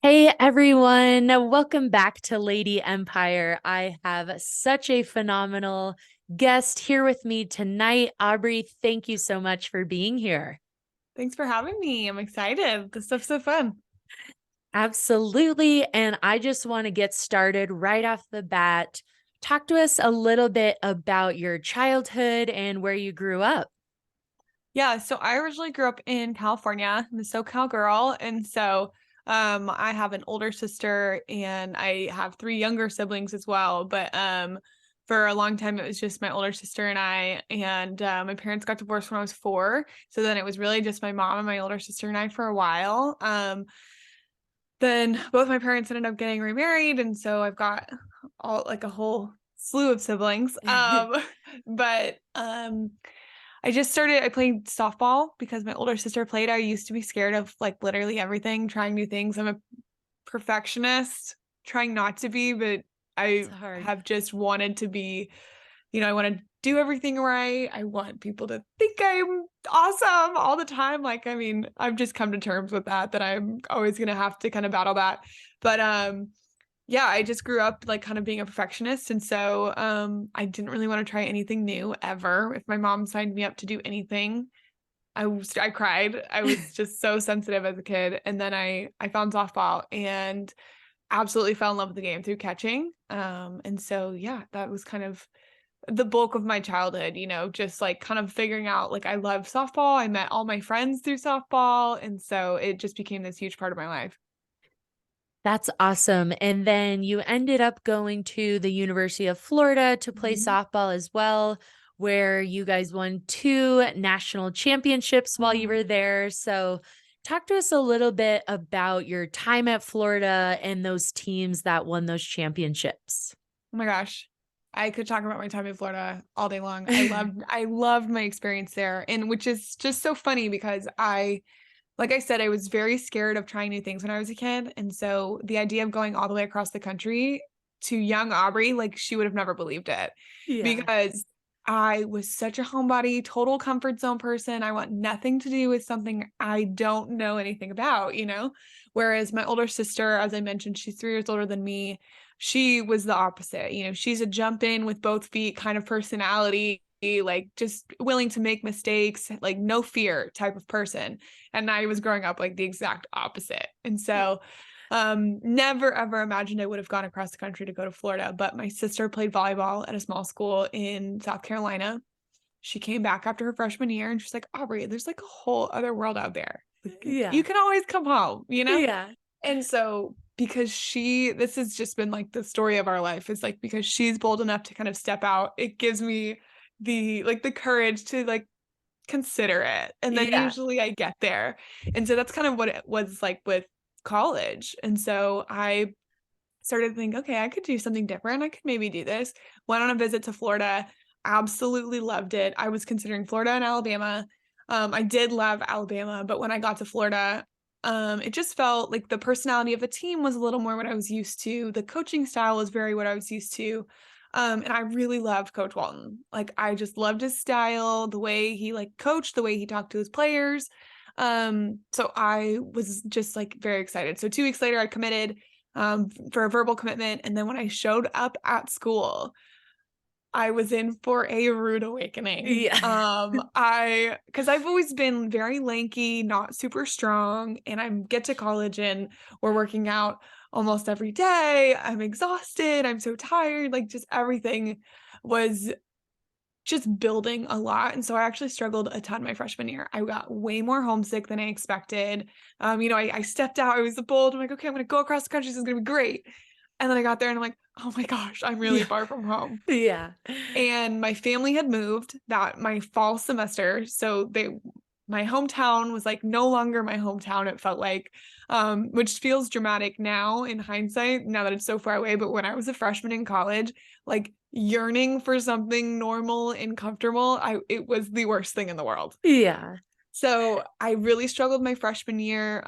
Hey everyone, welcome back to Lady Empire. I have such a phenomenal guest here with me tonight. Aubree, thank you so much for being here. Thanks for having me. I'm excited. This stuff's so fun. Absolutely. And I just want to get started right off the bat. Talk to us a little bit about your childhood and where you grew up. Yeah, so I originally grew up in California. I'm a SoCal girl, and so I have an older sister and I have three younger siblings as well. But for a long time it was just my older sister and I, and my parents got divorced when I was 4. So then it was really just my mom and my older sister and I for a while. Then both my parents ended up getting remarried, and so I've got all like a whole slew of siblings. But I played softball because my older sister played. I used to be scared of like literally everything, trying new things. I'm a perfectionist, trying not to be, but It's I hard. have just wanted to be, I want to do everything right. I want people to think I'm awesome all the time. Like, I mean, I've just come to terms with that I'm always going to have to kind of battle that. But yeah, I just grew up like kind of being a perfectionist. And so I didn't really want to try anything new ever. If my mom signed me up to do anything, I cried. I was just so sensitive as a kid. And then I found softball and absolutely fell in love with the game through catching. And so yeah, that was kind of the bulk of my childhood, just like kind of figuring out like I love softball. I met all my friends through softball. And so it just became this huge part of my life. That's awesome. And then you ended up going to the University of Florida to play Mhm. softball as well, where you guys won two national championships while you Oh, were there. So, talk to us a little bit about your time at Florida and those teams that won those championships. oh my gosh. I could talk about my time in Florida all day long. I loved my experience there. And which is just so funny because like I said, I was very scared of trying new things when I was a kid. And so the idea of going all the way across the country to young Aubree, like she would have never believed it Yeah. because I was such a homebody, total comfort zone person. I want nothing to do with something I don't know anything about. Whereas my older sister, as I mentioned, she's 3 years older than me. She was the opposite. She's a jump in with both feet kind of personality, like just willing to make mistakes, like no fear type of person. And I was growing up like the exact opposite. And so never ever imagined I would have gone across the country to go to Florida. But my sister played volleyball at a small school in South Carolina. She came back after her freshman year and she's like, Aubree, there's like a whole other world out there. Like, you Yeah. can always come home. Yeah. And so because this has just been like the story of our life, is like because she's bold enough to kind of step out, it gives me the courage to like consider it. And then Yeah. usually I get there. And so that's kind of what it was like with college. And so I started to think, okay, I could do something different. I could maybe do this. Went on a visit to Florida, absolutely loved it. I was considering Florida and Alabama. I did love Alabama, but when I got to Florida, it just felt like the personality of the team was a little more what I was used to. The coaching style was very what I was used to. And I really loved Coach Walton. Like I just loved his style, the way he like coached, the way he talked to his players. So I was just like very excited. So 2 weeks later, I committed for a verbal commitment. And then when I showed up at school, I was in for a rude awakening. Yeah. Because I've always been very lanky, not super strong, and I get to college and we're working out almost every day. I'm exhausted. I'm so tired. Like just everything was just building a lot. And so I actually struggled a ton my freshman year. I got way more homesick than I expected. I stepped out, I was bold. I'm like, okay, I'm gonna go across the country. This is gonna be great. And then I got there and I'm like, oh my gosh, I'm really Yeah. far from home. Yeah. And my family had moved that my fall semester. So my hometown was like no longer my hometown, it felt like, which feels dramatic now in hindsight, now that it's so far away. But when I was a freshman in college, like yearning for something normal and comfortable, it was the worst thing in the world. Yeah. So I really struggled my freshman year.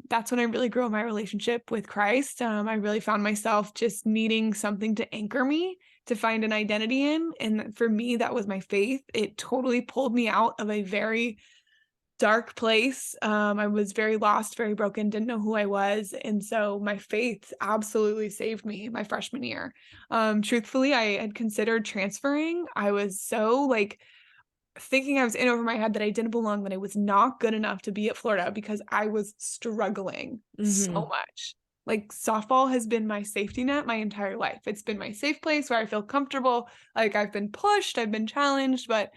That's when I really grew my relationship with Christ. I really found myself just needing something to anchor me, to find an identity in. And for me, that was my faith. It totally pulled me out of a very dark place. I was very lost, very broken, didn't know who I was. And so my faith absolutely saved me my freshman year. Truthfully, I had considered transferring. I was so like thinking I was in over my head that I didn't belong, that I was not good enough to be at Florida because I was struggling so Mm-hmm. much. Like softball has been my safety net my entire life. It's been my safe place where I feel comfortable. Like I've been pushed, I've been challenged, but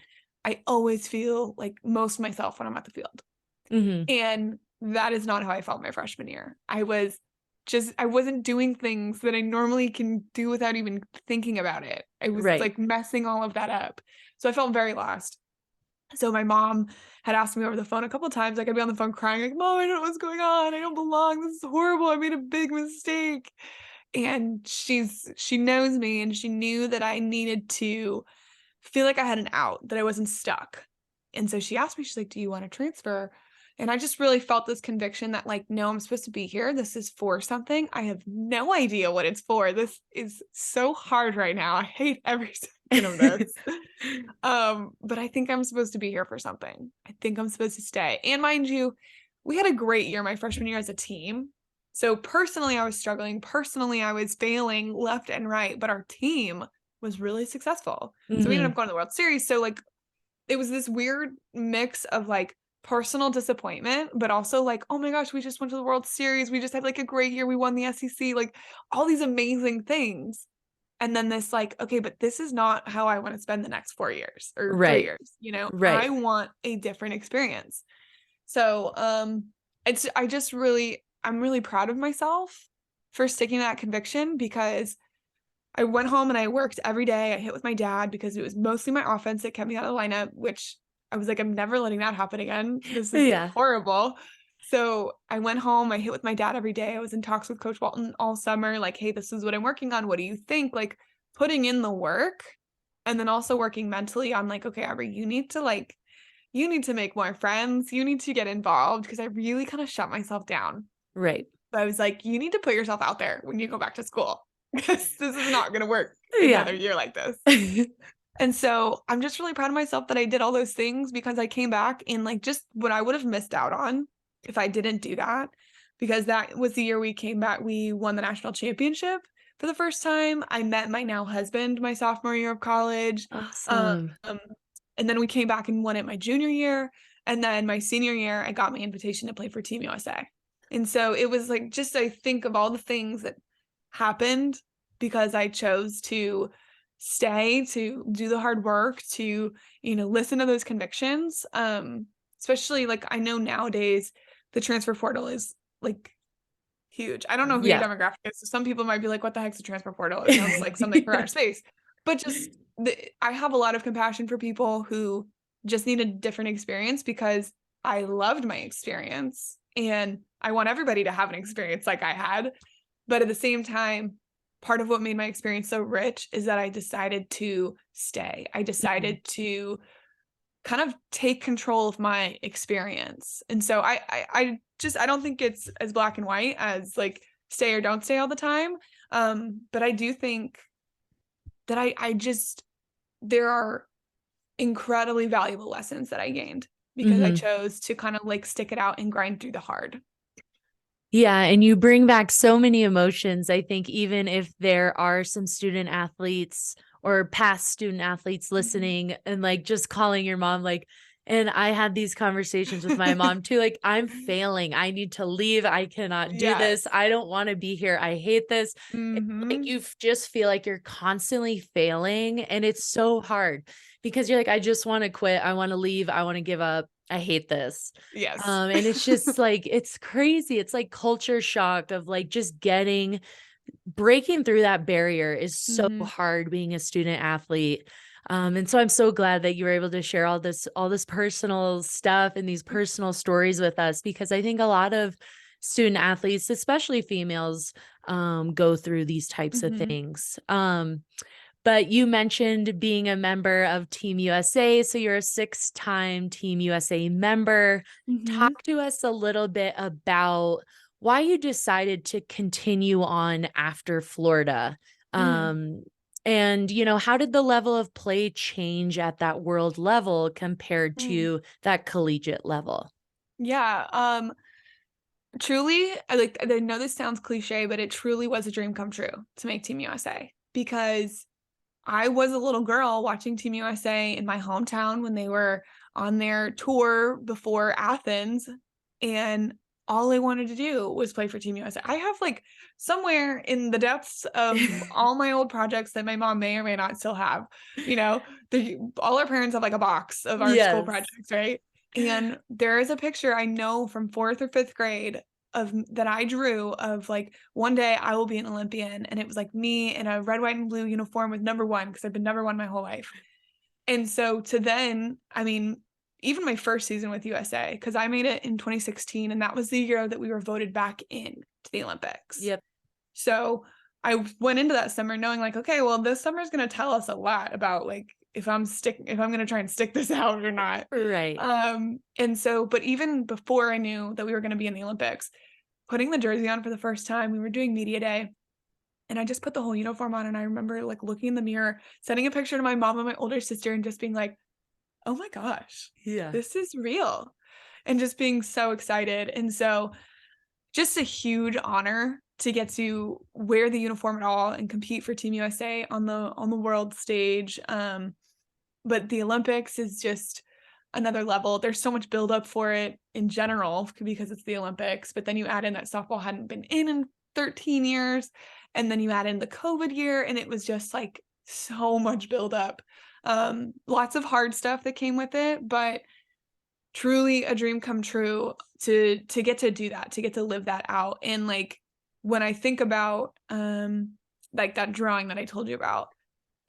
I always feel like most myself when I'm at the field. Mm-hmm. And that is not how I felt my freshman year. I wasn't doing things that I normally can do without even thinking about it. I was Right. like messing all of that up. So I felt very lost. So my mom had asked me over the phone a couple of times. Like I'd be on the phone crying, like, Mom, I don't know what's going on. I don't belong. This is horrible. I made a big mistake. And she knows me and she knew that I needed to feel like I had an out, that I wasn't stuck. And so she asked me, she's like, do you want to transfer? And I just really felt this conviction that, like, no, I'm supposed to be here. This is for something. I have no idea what it's for. This is so hard right now. I hate every second of this. But I think I'm supposed to be here for something. I think I'm supposed to stay. And mind you, we had a great year my freshman year as a team. So personally, I was struggling. Personally, I was failing left and right, but our team was really successful. So we ended Mm-hmm. up going to the World Series. So like it was this weird mix of like personal disappointment, but also like, oh my gosh, we just went to the World Series. We just had like a great year. We won the SEC, like all these amazing things. And then this like, okay, but this is not how I want to spend the next 4 years or Right. 3 years. You know, I Right. want a different experience. So I'm really proud of myself for sticking to that conviction, because I went home and I worked every day. I hit with my dad because it was mostly my offense that kept me out of the lineup, which I was like, I'm never letting that happen again. This is Yeah. horrible. So I went home, I hit with my dad every day. I was in talks with Coach Walton all summer, like, hey, this is what I'm working on. What do you think? Like putting in the work and then also working mentally on like, okay, Aubree, you need to make more friends. You need to get involved, because I really kind of shut myself down. Right. But I was like, you need to put yourself out there when you go back to school, because this is not going to work Yeah. another year like this. And so I'm just really proud of myself that I did all those things, because I came back and like just what I would have missed out on if I didn't do that, because that was the year we came back. We won the national championship for the first time. I met my now husband my sophomore year of college. Um, Awesome. and then we came back and won it my junior year. And then my senior year, I got my invitation to play for Team USA. And so it was like, just I think of all the things that happened because I chose to stay, to do the hard work, to, listen to those convictions. Especially like I know nowadays the transfer portal is like huge. I don't know who your Yeah. demographic is. So some people might be like, what the heck's a transfer portal? It sounds like something for our space. But just I have a lot of compassion for people who just need a different experience, because I loved my experience and I want everybody to have an experience like I had. But at the same time, part of what made my experience so rich is that I decided to stay. I Mhm. decided to kind of take control of my experience. And so I don't think it's as black and white as like stay or don't stay all the time. But I do think that I just there are incredibly valuable lessons that I gained because I Mhm. chose to kind of like stick it out and grind through the hard. Yeah, and you bring back so many emotions. I think even if there are some student athletes or past student athletes listening and like just calling your mom, like, and I had these conversations with my mom too, like, I'm failing. I need to leave. I cannot do Yes. this. I don't want to be here. I hate this. Like Mm-hmm. you just feel like you're constantly failing. And it's so hard because you're like, I just want to quit. I want to leave. I want to give up. I hate this. Yes. And it's just like, it's crazy. It's like culture shock of like just breaking through that barrier is so Mm-hmm. hard being a student athlete. And so I'm so glad that you were able to share all this personal stuff and these personal stories with us, because I think a lot of student athletes, especially females, go through these types of Mm-hmm. things. But you mentioned being a member of Team USA. So you're a 6-time Team USA member. Mm-hmm. Talk to us a little bit about why you decided to continue on after Florida. Mm. Um, And, how did the level of play change at that world level compared Mm. to that collegiate level? Yeah, truly, I know this sounds cliche, but it truly was a dream come true to make Team USA because I was a little girl watching Team USA in my hometown when they were on their tour before Athens, and all I wanted to do was play for Team USA. I have, like, somewhere in the depths of all my old projects that my mom may or may not still have, you know, all our parents have, like, a box of our school Yes. projects, right? And there is a picture I know from 4th or 5th grade that I drew of, like, one day I will be an Olympian, and it was, like, me in a red, white, and blue uniform with number 1 because I've been number 1 my whole life. And so to then, I mean, even my first season with USA, because I made it in 2016, and that was the year that we were voted back in to the Olympics. Yep. So I went into that summer knowing like, okay, well, this summer is going to tell us a lot about like if I'm going to try and stick this out or not. Right. And so, but even before I knew that we were going to be in the Olympics, putting the jersey on for the first time, we were doing media day. And I just put the whole uniform on, and I remember like looking in the mirror, sending a picture to my mom and my older sister, and just being like, oh my gosh, Yeah. this is real. And just being so excited. And so just a huge honor to get to wear the uniform at all and compete for Team USA on the world stage. But the Olympics is just another level. There's so much buildup for it in general because it's the Olympics. But then you add in that softball hadn't been in 13 years. And then you add in the COVID year, and it was just like so much buildup. Lots of hard stuff that came with it, but truly a dream come true to get to do that, to get to live that out. And like when I think about like that drawing that I told you about,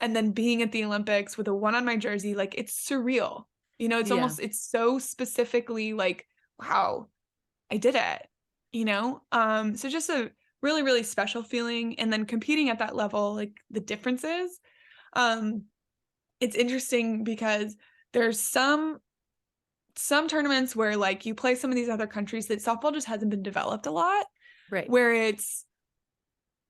and then being at the Olympics with a 1 on my jersey, like it's surreal. It's Yeah. almost it's so specifically like, wow, I did it, So just a really, really special feeling. And then competing at that level, like the differences. Um, it's interesting because there's some tournaments where like you play some of these other countries that softball just hasn't been developed a lot, Right. where it's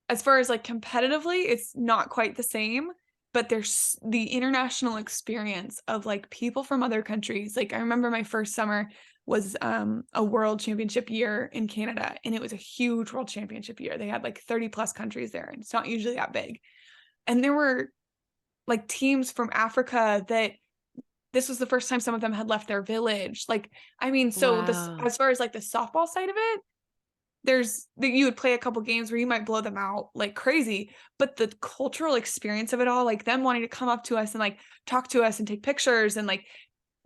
as far as like competitively, it's not quite the same, but there's the international experience of like people from other countries. Like I remember my first summer was a world championship year in Canada, and it was a huge world championship year. They had like 30 plus countries there, and it's not usually that big. And there were like teams from Africa that this was the first time some of them had left their village. Like, I mean, so this Wow. as far as like the softball side of it, you would play a couple games where you might blow them out like crazy, but the cultural experience of it all, like them wanting to come up to us and like talk to us and take pictures and like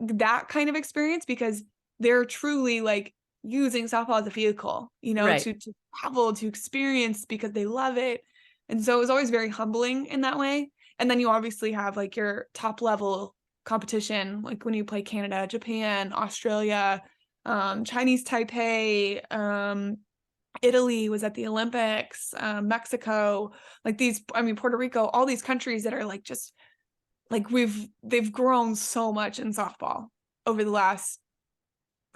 that kind of experience, because they're truly like using softball as a vehicle, Right. to travel, to experience because they love it. And so it was always very humbling in that way. And then you obviously have like your top level competition, like when you play Canada, Japan, Australia, Chinese Taipei, Italy was at the Olympics, Mexico, like Puerto Rico, all these countries that are like just like they've grown so much in softball over the last,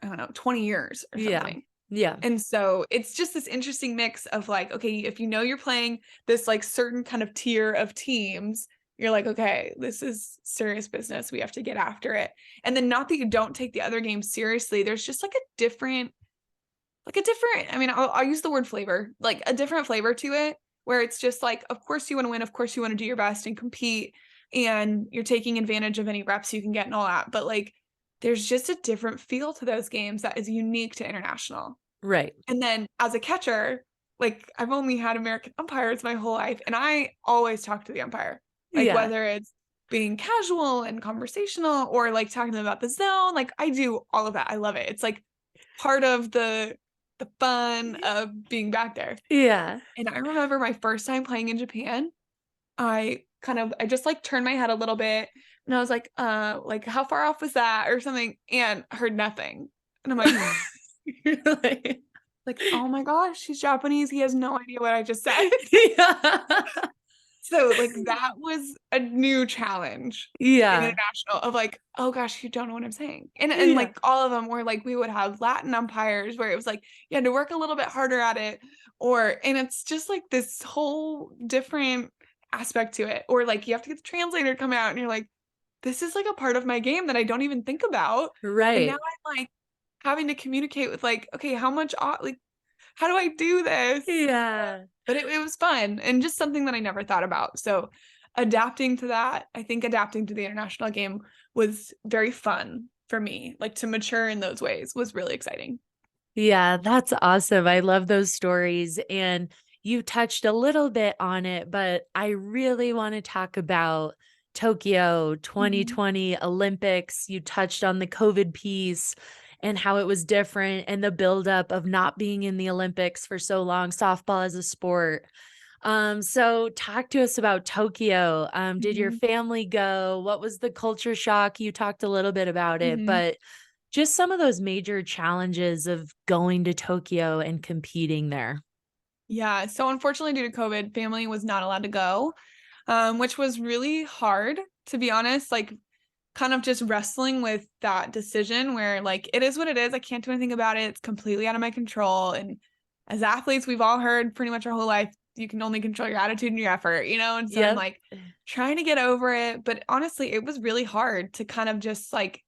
I don't know, 20 years or Yeah. something. Yeah. And so it's just this interesting mix of like, okay, if you're playing this like certain kind of tier of teams, you're like, okay, this is serious business. We have to get after it. And then not that you don't take the other games seriously. There's just like I mean, I'll use the word flavor, like a different flavor to it, where it's just like, of course you want to win. Of course you want to do your best and compete, and you're taking advantage of any reps you can get and all that. But like, there's just a different feel to those games that is unique to international. Right. And then as a catcher, like I've only had American umpires my whole life, and I always talk to the umpire, like Yeah. whether it's being casual and conversational or like talking to them about the zone, like I do all of that. I love it. It's like part of the fun of being back there. Yeah. And I remember my first time playing in Japan, I just like turned my head a little bit, and I was like how far off was that or something, and heard nothing. And I'm like, Really? like, oh my gosh, he's Japanese. He has no idea what I just said. Yeah. So like that was a new challenge in Yeah. international of like, oh gosh, you don't know what I'm saying. And Yeah. like all of them were like, we would have Latin umpires where it was like you had to work a little bit harder at it, and it's just like this whole different aspect to it. Or like you have to get the translator to come out and you're like, this is like a part of my game that I don't even think about. And now Right. I'm like having to communicate with like, okay, like, how do I do this? Yeah. But it was fun and just something that I never thought about. So adapting to that, I think adapting to the international game was very fun for me. Like to mature in those ways was really exciting. Yeah, that's awesome. I love those stories. And you touched a little bit on it, but I really want to talk about Tokyo Mhm. 2020 Olympics. You touched on the COVID piece and how it was different and the buildup of not being in the Olympics for so long, softball as a sport. So talk to us about Tokyo. Did your Mhm. family go? What was the culture shock? You talked a little bit about it, Mhm. but just some of those major challenges of going to Tokyo and competing there. Yeah. So unfortunately, due to COVID, family was not allowed to go, which was really hard, to be honest. Like, kind of just wrestling with that decision where, like, it is what it is. I can't do anything about it. It's completely out of my control. And as athletes, we've all heard pretty much our whole life, you can only control your attitude and your effort, you know? And so I'm Yep. like trying to get over it. But honestly, it was really hard to kind of just like,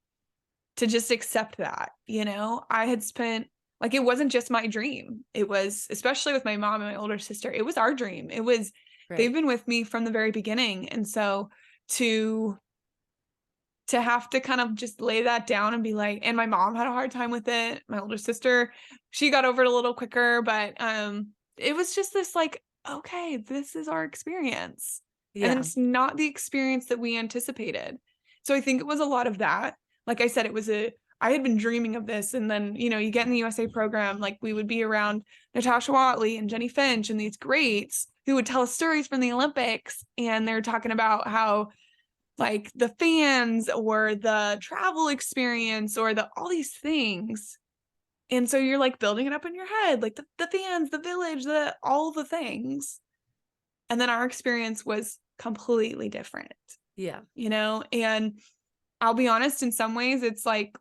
to just accept that, you know? I had spent like it wasn't just my dream. It was, especially with my mom and my older sister, it was our dream. It was they've Right. been with me from the very beginning. And so to have to kind of just lay that down and be like, and my mom had a hard time with it. My older sister, she got over it a little quicker, but it was just this like, okay, this is our experience. And then Yeah. it's not the experience that we anticipated. So I think it was a lot of that. Like I said, I had been dreaming of this. And then, you know, you get in the USA program, like we would be around Natasha Watley and Jenny Finch and these greats who would tell us stories from the Olympics. And they're talking about how like the fans or the travel experience or the all these things. And so you're like building it up in your head, like the fans, the village, the all the things. And then our experience was completely different, Yeah. you know? And I'll be honest, in some ways, it's like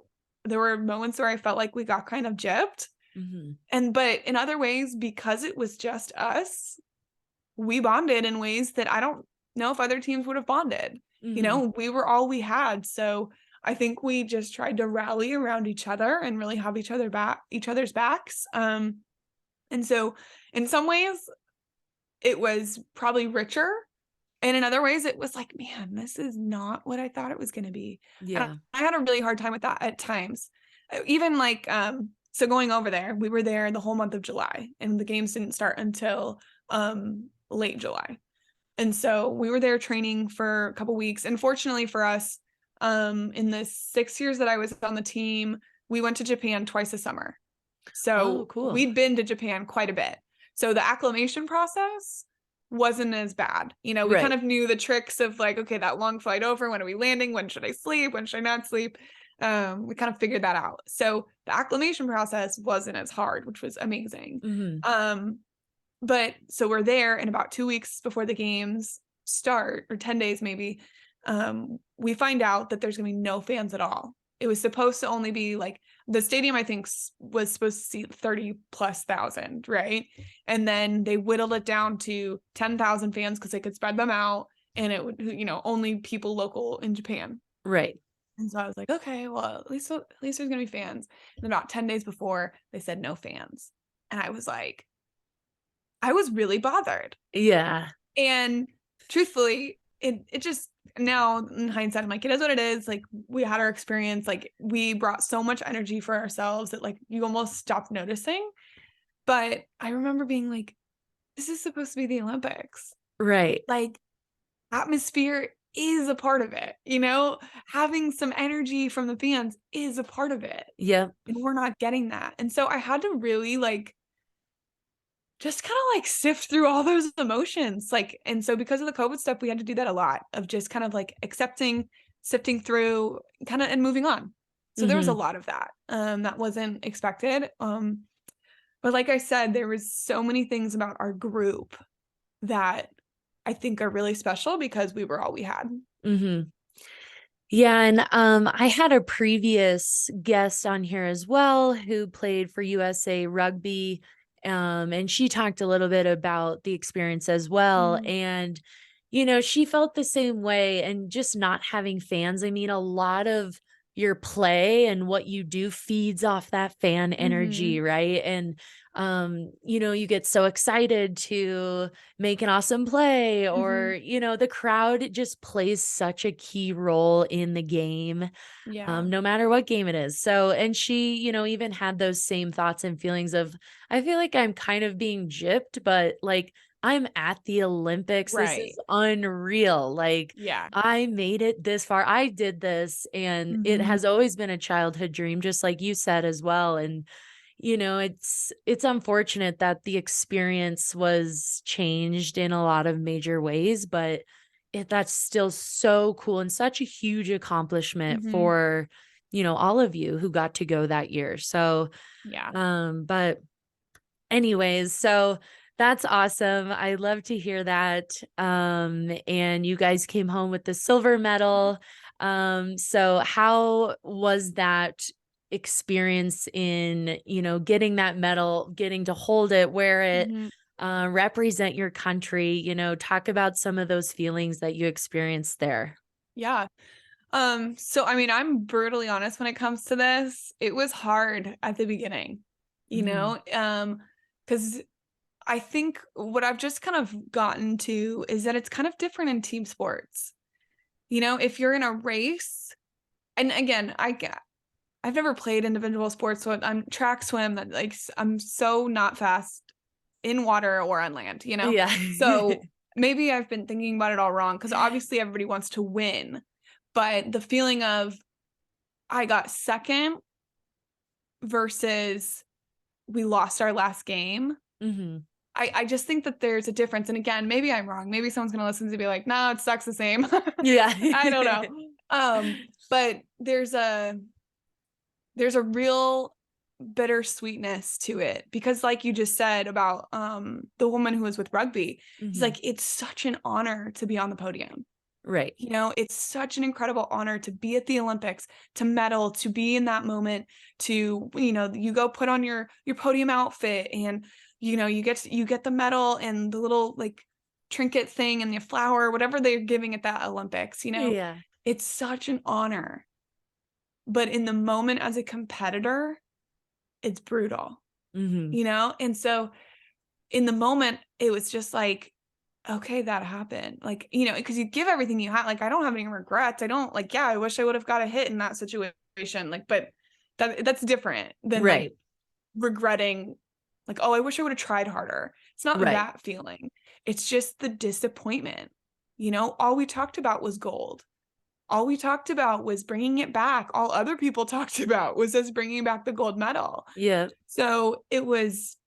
there were moments where I felt like we got kind of gypped. Hmm. But in other ways, because it was just us, we bonded in ways that I don't know if other teams would have bonded. You Hmm. know, we were all we had. So I think we just tried to rally around each other and really have each other's backs. And so in some ways it was probably richer. And in other ways it was like, man, this is not what I thought it was going to be. And Yeah. I had a really hard time with that at times. Even like, so going over there, we were there the whole month of July and the games didn't start until late July. And so we were there training for a couple weeks. And fortunately for us, in the 6 years that I was on the team, we went to Japan twice a summer. Oh, So cool. we'd been to Japan quite a bit. So the acclimation process wasn't as bad. You know, we kind Right. of knew the tricks of like, okay, that long flight over, when are we landing? When should I sleep? When should I not sleep? We kind of figured that out. So the acclimation process wasn't as hard, which was amazing. Hmm. Um, but so we're there, and about 2 weeks before the games start, or 10 days maybe, we find out that there's gonna be no fans at all. It was supposed to only be like the stadium, I think, was supposed to seat 30 plus thousand, right? And then they whittled it down to 10,000 fans because they could spread them out, and it would, you know, only people local in Japan. Right. And so I was like, okay, well, at least there's gonna be fans. And about 10 days before, they said no fans. And I was like, I was really bothered. Yeah. And truthfully, it just, now in hindsight, I'm like, it is what it is. Like we had our experience, like we brought so much energy for ourselves that like you almost stopped noticing. But I remember being like, this is supposed to be the Olympics. Right. Like atmosphere is a part of it, you know? Having some energy from the fans is a part of it. Yep. And we're not getting that. And so I had to really like just kind of like sift through all those emotions. Like, and so because of the COVID stuff, we had to do that a lot of just kind of like accepting, sifting through kind of and moving on. So there was a Hmm. lot of that that wasn't expected. But like I said, there was so many things about our group that I think are really special because we were all we had. Hmm. Yeah, and I had a previous guest on here as well who played for USA Rugby, and she talked a little bit about the experience as well. Mm. And she felt the same way, and just not having fans. I mean, a lot of your play and what you do feeds off that fan energy, Mhm. right? And you get so excited to make an awesome play, Mhm. or the crowd just plays such a key role in the game, Yeah. no matter what game it is. So, and she, even had those same thoughts and feelings of, I feel like I'm kind of being gypped, but like I'm at the Olympics. This Right. is unreal. Like Yeah. I made it this far. I did this, and it Mhm. has always been a childhood dream, just like you said as well. And it's unfortunate that the experience was changed in a lot of major ways, but that's still so cool and such a huge accomplishment Mhm. for, all of you who got to go that year. So, Yeah. but anyways, so that's awesome. I love to hear that. And you guys came home with the silver medal. So how was that experience in, getting that medal, getting to hold it, wear it, Mhm. represent your country, talk about some of those feelings that you experienced there. Yeah. So I mean, I'm brutally honest when it comes to this. It was hard at the beginning, Mhm. because I think what I've just kind of gotten to is that it's kind of different in team sports. If you're in a race, and again, I've never played individual sports, so I'm track swim that like I'm so not fast in water or on land. Yeah. So maybe I've been thinking about it all wrong because obviously everybody wants to win, but the feeling of I got second versus we lost our last game. Mhm. I just think that there's a difference. And again, maybe I'm wrong. Maybe someone's gonna listen to be like, no, it sucks the same. Yeah. I don't know. But there's a real bittersweetness to it because like you just said about the woman who was with rugby, he's Mhm. like, it's such an honor to be on the podium. Right. It's such an incredible honor to be at the Olympics, to medal, to be in that moment, to, you go put on your podium outfit and, you get the medal and the little like trinket thing and the flower, whatever they're giving at that Olympics. Yeah. It's such an honor. But in the moment as a competitor, it's brutal, Mhm. And so in the moment, it was just like, okay, that happened. Like, because you give everything you have. Like, I don't have any regrets. I don't like, yeah, I wish I would have got a hit in that situation. Like, but that's different than like Right. regretting, like, oh, I wish I would have tried harder. It's not Right. that feeling. It's just the disappointment. All we talked about was gold. All we talked about was bringing it back. All other people talked about was us bringing back the gold medal. Yeah. So it was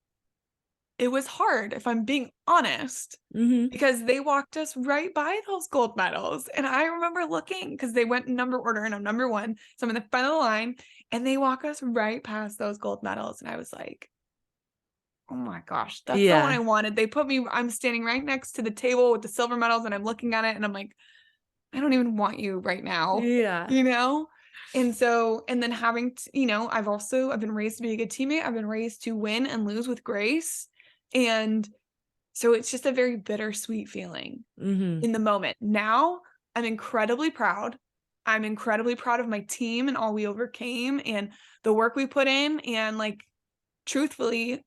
hard, if I'm being honest, Mhm. because they walked us right by those gold medals. And I remember looking because they went in number order and I'm number one. So I'm in the front of the line and they walk us right past those gold medals. And I was like, oh my gosh, that's the one Yeah. I wanted. I'm standing right next to the table with the silver medals and I'm looking at it and I'm like, I don't even want you right now, Yeah. you know? And so, and then I've been raised to be a good teammate. I've been raised to win and lose with grace. And so it's just a very bittersweet feeling Mhm. in the moment. Now I'm incredibly proud. I'm incredibly proud of my team and all we overcame and the work we put in. And like, truthfully,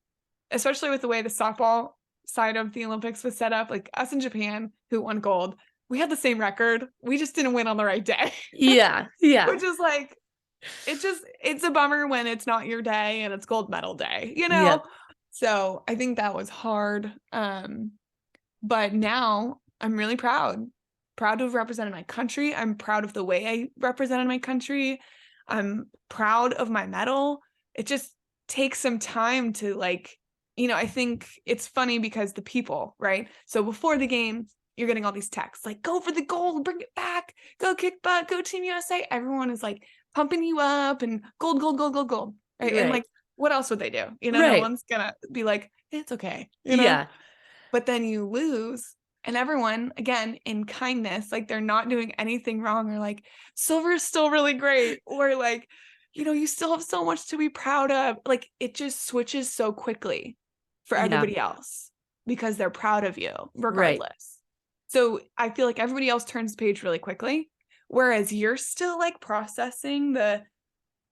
especially with the way the softball side of the Olympics was set up, like us in Japan who won gold, we had the same record. We just didn't win on the right day, Yeah. Yeah. which is like, it's a bummer when it's not your day and it's gold medal day? Yep. So I think that was hard. But now I'm really proud to have represented my country. I'm proud of the way I represented my country. I'm proud of my medal. It just takes some time to like, I think it's funny because the people, right? So before the game, you're getting all these texts like, go for the gold, bring it back, go kick butt, go Team USA. Everyone is like pumping you up and gold, gold, gold, gold, gold. Right. And Right. like, what else would they do? No Right. one's gonna be like, it's okay. Yeah. But then you lose and everyone, again, in kindness, like they're not doing anything wrong or like silver is still really great or like, you still have so much to be proud of. Like it just switches so quickly for Yeah. everybody else because they're proud of you Right. regardless. So I feel like everybody else turns the page really quickly, whereas you're still like processing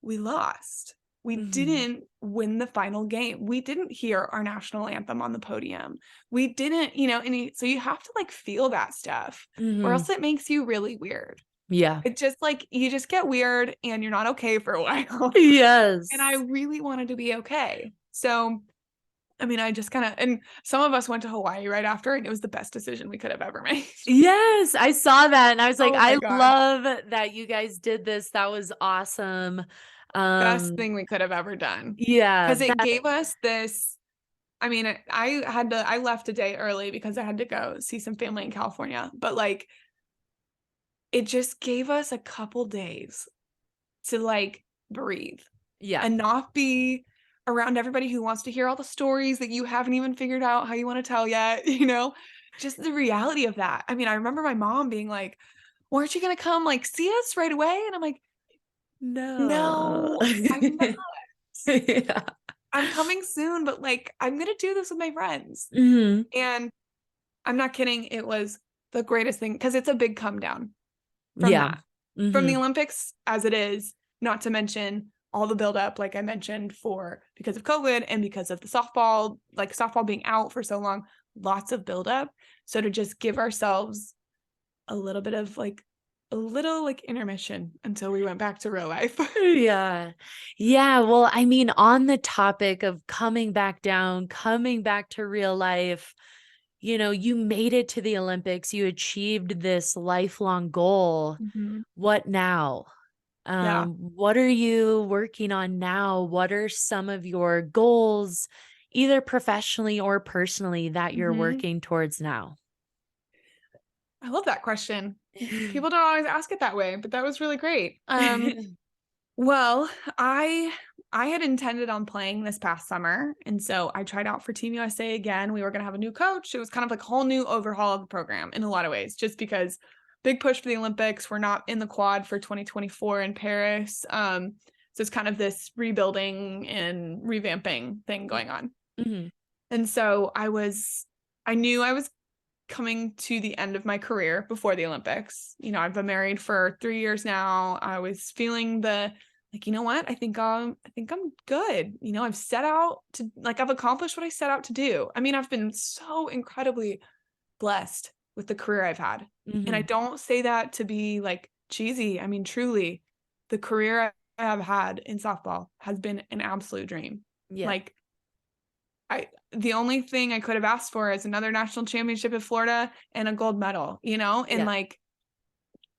we lost. We Mhm. didn't win the final game. We didn't hear our national anthem on the podium. We didn't, so you have to like feel that stuff or Mhm. else it makes you really weird. Yeah. It just like, you just get weird and you're not okay for a while. And I Yes. really wanted to be okay. So, I mean, I just kind of, and some of us went to Hawaii right after, and it was the best decision we could have ever made. Yes, I saw that and I was like, Oh my I gosh. love that you guys did this. That was awesome. Best Um, thing we could have ever done. yeah, Because it that gave us this. I mean, I left a day early because I had to go see some family in California, but like, it just gave us a couple days to like breathe yeah. and not be around everybody who wants to hear all the stories that you haven't even figured out how you want to tell yet, just the reality of that. I mean, I remember my mom being like, "Well, aren't you going to come like see us right away?" And I'm like, No. "No, I'm not. Yeah. I'm coming soon, but like, I'm going to do this with my friends." Mhm. And I'm not kidding. It was the greatest thing because it's a big come down from Yeah. that, from the Mhm. Olympics as it is, not to mention all the buildup, like I mentioned, because of COVID and because of the softball being out for so long, lots of buildup. So to just give ourselves a little bit of like a little like intermission until we went back to real life. Yeah. Yeah, well, I mean, on the topic of coming back down, coming back to real life, you made it to the Olympics, you achieved this lifelong goal. Mhm. What now? Yeah. What are you working on now? What are some of your goals, either professionally or personally, that you're Mhm. working towards now? I love that question. People don't always ask it that way, but that was really great. Well, I had intended on playing this past summer, and so I tried out for Team USA again. We were gonna have a new coach. It was kind of like a whole new overhaul of the program in a lot of ways, just because big push for the Olympics. We're not in the quad for 2024 in Paris. So it's kind of this rebuilding and revamping thing going on. Mhm. And so I knew I was coming to the end of my career before the Olympics. I've been married for 3 years now. I was feeling like, you know what? I think I'm good. I've set out to like I've accomplished what I set out to do. I mean, I've been so incredibly blessed with the career I've had. And I Mhm. don't say that to be like cheesy. I mean, truly, the career I have had in softball has been an absolute dream. Yeah. Like the only thing I could have asked for is another national championship in Florida and a gold medal, and Yeah. like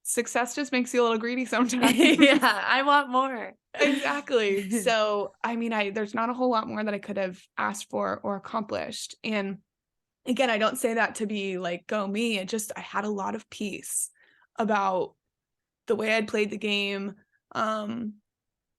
success just makes you a little greedy sometimes. Yeah, I want more. Exactly. So, I mean, there's not a whole lot more that I could have asked for or accomplished. And again, I don't say that to be like, go me. I had a lot of peace about the way I'd played the game, um,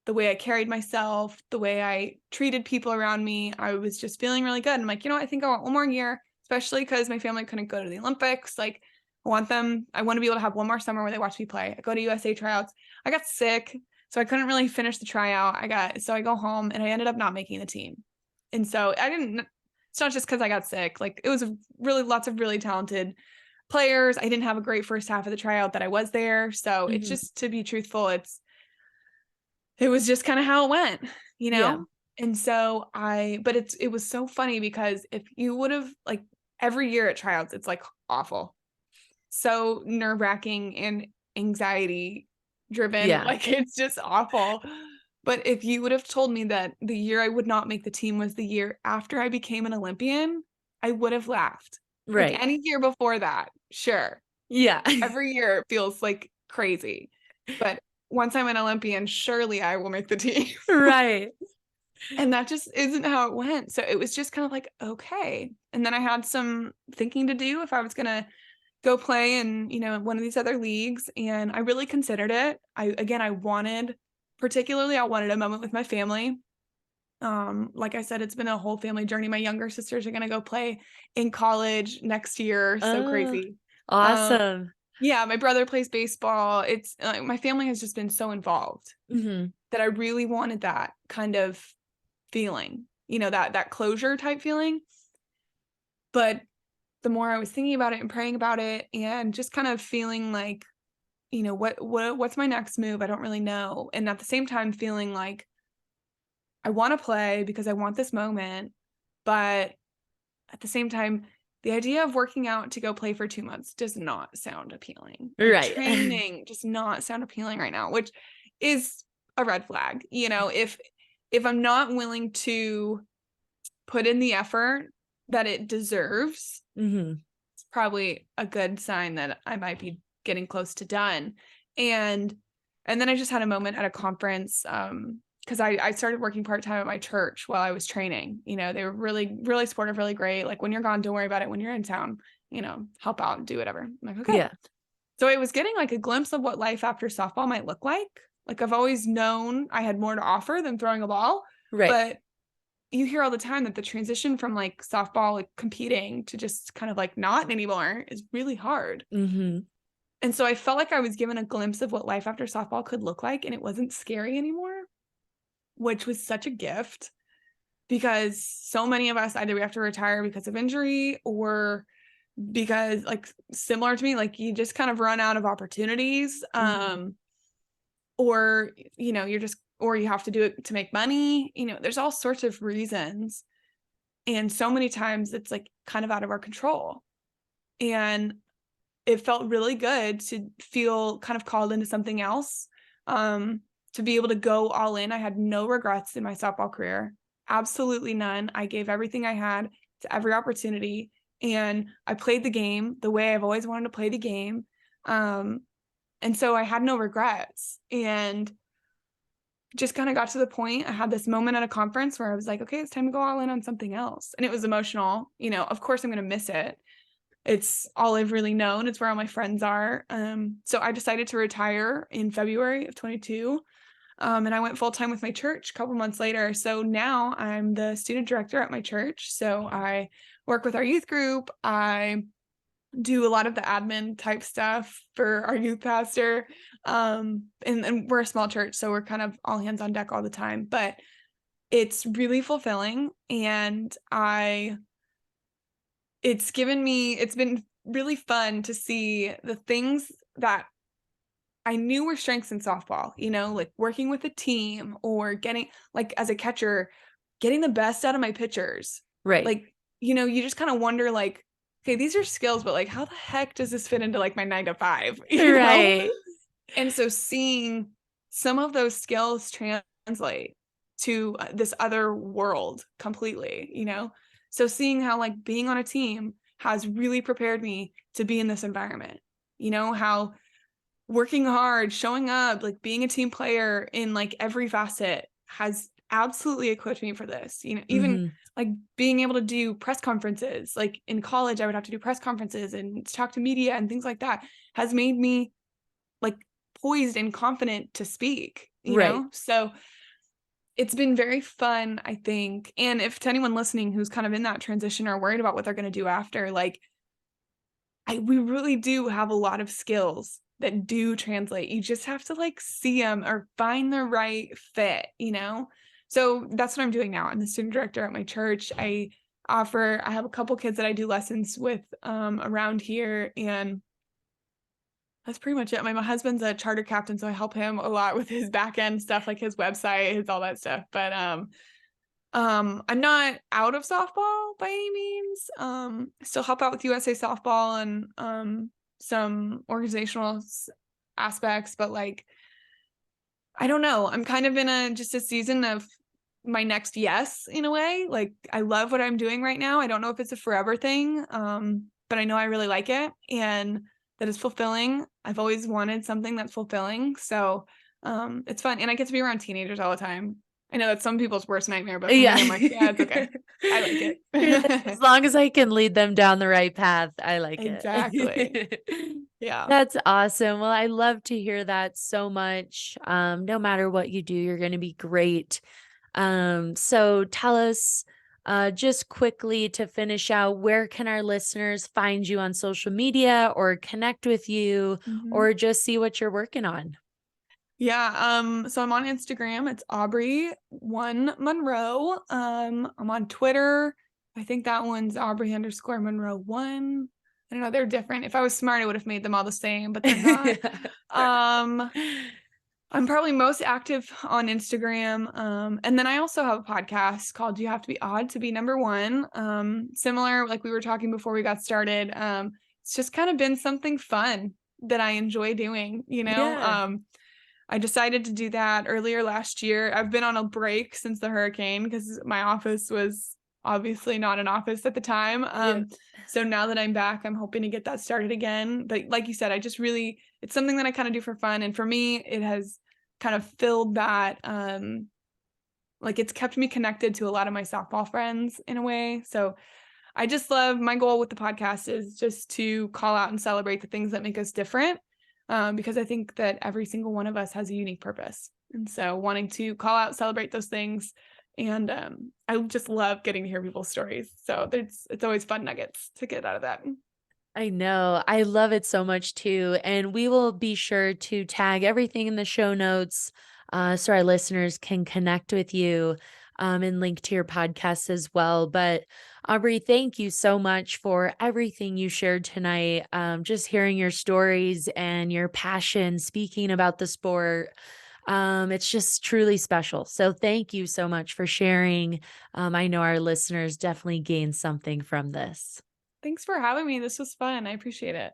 the way I carried myself, the way I treated people around me. I was just feeling really good. I'm like, I think I want one more year, especially because my family couldn't go to the Olympics. Like, I want to be able to have one more summer where they watch me play. I go to USA tryouts. I got sick, so I couldn't really finish the tryout. So I go home and I ended up not making the team. And so it's not just because I got sick. Like, it was really lots of really talented players. I didn't have a great first half of the tryout that I was there. So it's Mhm. just, to be truthful, it was just kind of how it went, you Yeah. know? And so but it was so funny because if you would have like every year at tryouts, it's like awful. So nerve-wracking and anxiety driven, Yeah. like it's just awful. But if you would have told me that the year I would not make the team was the year after I became an Olympian, I would have laughed. Like Right. any year before that, sure. Yeah. Every year it feels like crazy. But once I'm an Olympian, surely I will make the team. Right. And that just isn't how it went. So it was just kind of like, okay. And then I had some thinking to do if I was going to go play in, one of these other leagues. And I really considered it. Particularly, I wanted a moment with my family. Like I said, it's been a whole family journey. My younger sisters are going to go play in college next year. So Oh, crazy. Um, awesome. yeah, my brother plays baseball. It's my family has just been so involved Mhm. that I really wanted that kind of feeling, that closure type feeling. But the more I was thinking about it and praying about it and just kind of feeling like, what's my next move? I don't really know. And at the same time feeling like I want to play because I want this moment, but at the same time, the idea of working out to go play for 2 months does not sound appealing. Like Right. training does not sound appealing right now, which is a red flag. If I'm not willing to put in the effort that it deserves, Mm-hmm. it's probably a good sign that I might be getting close to done. And then I just had a moment at a conference, because I started working part-time at my church while I was training. They were really, really supportive, really great. Like, when you're gone, don't worry about it. When you're in town, help out and do whatever. I'm like, okay. Yeah. So I was getting like a glimpse of what life after softball might look like. Like, I've always known I had more to offer than throwing a ball, Right. but you hear all the time that the transition from like softball, like competing, to just kind of like not anymore is really hard. Mm-hmm. And so I felt like I was given a glimpse of what life after softball could look like, and it wasn't scary anymore, which was such a gift, because so many of us, either we have to retire because of injury, or because, like, similar to me, like, you just kind of run out of opportunities, or or you have to do it to make money. There's all sorts of reasons, and so many times it's like kind of out of our control. And it felt really good to feel kind of called into something else, to be able to go all in. I had no regrets in my softball career, absolutely none. I gave everything I had to every opportunity, and I played the game the way I've always wanted to play the game. And so I had no regrets, and just kind of got to the point. I had this moment at a conference where I was like, okay, it's time to go all in on something else. And it was emotional. Of course I'm going to miss it. It's all I've really known. It's where all my friends are. So I decided to retire in February of 22. And I went full time with my church a couple months later. So now I'm the student director at my church. So I work with our youth group. I do a lot of the admin type stuff for our youth pastor. And we're a small church, so we're kind of all hands on deck all the time. But it's really fulfilling, and it's been really fun to see the things that I knew were strengths in softball, like working with a team, or getting, like, as a catcher, getting the best out of my pitchers. Right. Like, you just kind of wonder, like, okay, these are skills, but like, how the heck does this fit into like my 9 to 5? Right. And so seeing some of those skills translate to this other world completely, so seeing how, like, being on a team has really prepared me to be in this environment, how working hard, showing up, like being a team player in like every facet has absolutely equipped me for this. Even Mm-hmm. like being able to do press conferences, like in college, I would have to do press conferences and talk to media and things like that, has made me like poised and confident to speak, Right. So it's been very fun, I think. And if to anyone listening who's kind of in that transition or worried about what they're going to do after, like, we really do have a lot of skills that do translate. You just have to like see them or find the right fit, So that's what I'm doing now. I'm the student director at my church. I have a couple kids that I do lessons with around here, and that's pretty much it. My husband's a charter captain, so I help him a lot with his back end stuff, like his website, his all that stuff. But I'm not out of softball by any means. Still help out with USA softball and some organizational aspects, but like, I don't know. I'm kind of in just a season of my next yes, in a way. Like, I love what I'm doing right now. I don't know if it's a forever thing, but I know I really like it, and that it's fulfilling. I've always wanted something that's fulfilling, so it's fun, and I get to be around teenagers all the time. I know that's some people's worst nightmare, but for me, I'm like, yeah, it's okay. I like As it. long as I can lead them down the right path, I like Exactly. it. Yeah. That's awesome. Well, I love to hear that so much. No matter what you do, you're going to be great. So tell us, just quickly to finish out, where can our listeners find you on social media, or connect with you, Mhm. or just see what you're working on? Yeah. So I'm on Instagram. It's Aubree1 Munro. I'm on Twitter. I think that one's Aubree_Munro 1. I don't know, they're different. If I was smart, I would have made them all the same, but they're not. Um, I'm probably most active on Instagram. And then I also have a podcast called You Have to Be Odd to Be Number One. Similar, like we were talking before we got started. It's just kind of been something fun that I enjoy doing, you know? Yeah. I decided to do that earlier last year. I've been on a break since the hurricane because my office was obviously not an office at the time. Yeah. So now that I'm back, I'm hoping to get that started again. But like you said, it's something that I kind of do for fun. And for me, it has kind of filled that, like it's kept me connected to a lot of my softball friends in a way. So I just love, my goal with the podcast is just to call out and celebrate the things that make us different, because I think that every single one of us has a unique purpose. And so wanting to call out, celebrate those things. And I just love getting to hear people's stories. So it's always fun nuggets to get out of that. I know. I love it so much too. And we will be sure to tag everything in the show notes so our listeners can connect with you and link to your podcast as well. But Aubree, thank you so much for everything you shared tonight. Just hearing your stories and your passion speaking about the sport. It's just truly special. So thank you so much for sharing. I know our listeners definitely gained something from this. Thanks for having me. This was fun. I appreciate it.